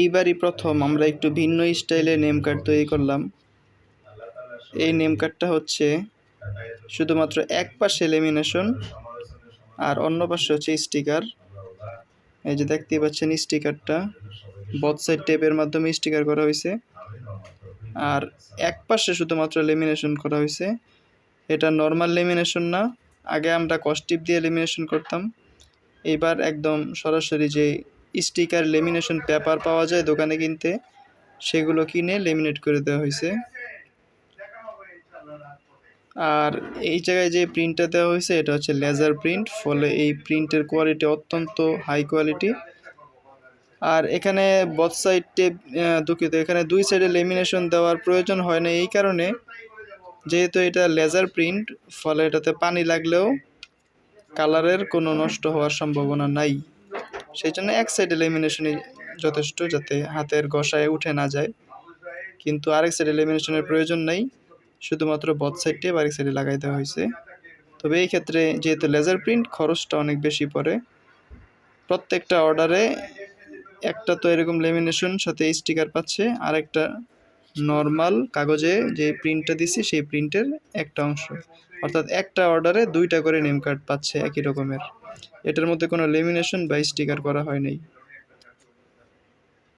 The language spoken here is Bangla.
এইবারই প্রথম আমরা একটু ভিন্ন স্টাইলে নেম কার্ড তৈরি করলাম। এই নেম কার্ডটা হচ্ছে শুধুমাত্র এক পাশে লেমিনেশন আর অন্য পাশে হচ্ছে স্টিকার। এই যে দেখতেই পাচ্ছেন স্টিকারটা বোথ সাইড টেপের মাধ্যমে স্টিকার করা হয়েছে, আর এক পাশে শুধুমাত্র লেমিনেশন করা হয়েছে। এটা নর্মাল লেমিনেশন না, আগে আমরা কস্টিপ দিয়ে লেমিনেশন করতাম, এবার একদম সরাসরি যে স্টিকার লেমিনেশন পেপার পাওয়া যায় দোকানে কিনতে, সেগুলো কিনে লেমিনেট করে দেওয়া হয়েছে। আর এই জায়গায় যে প্রিন্টটা দেওয়া হয়েছে এটা হচ্ছে লেজার প্রিন্ট, ফলে এই প্রিন্টের কোয়ালিটি অত্যন্ত হাই কোয়ালিটি। আর এখানে বোথ সাইড টেপ দুঃখিত, এখানে দুই সাইডে লেমিনেশন দেওয়ার প্রয়োজন হয় না এই কারণে, যেহেতু এটা লেজার প্রিন্ট, ফলে এটাতে পানি লাগলেও কালারের কোনো নষ্ট হওয়ার সম্ভাবনা নাই। সেই জন্য এক সাইডে লেমিনেশনই যথেষ্ট, যাতে হাতের ঘষায় উঠে না যায়। কিন্তু আরেক সাইডে লেমিনেশনের প্রয়োজন নাই, শুধুমাত্র বোথ সাইড টেপ আরেক সাইডে লাগাই দেওয়া হয়েছে। তবে এই ক্ষেত্রে যেহেতু লেজার প্রিন্ট, খরচটা অনেক বেশি পড়ে। প্রত্যেকটা অর্ডারে একটা তো এরকম লেমিনেশন সাথে স্টিকার পাচ্ছে, আর একটা নর্মাল কাগজে যে প্রিন্টটা দিছি সেই প্রিন্টের একটা অংশ, অর্থাৎ একটা অর্ডারে দুইটা করে নেম কার্ড পাচ্ছে একই রকমের। এটার মধ্যে কোনো লেমিনেশন বা স্টিকার করা হয় নাই।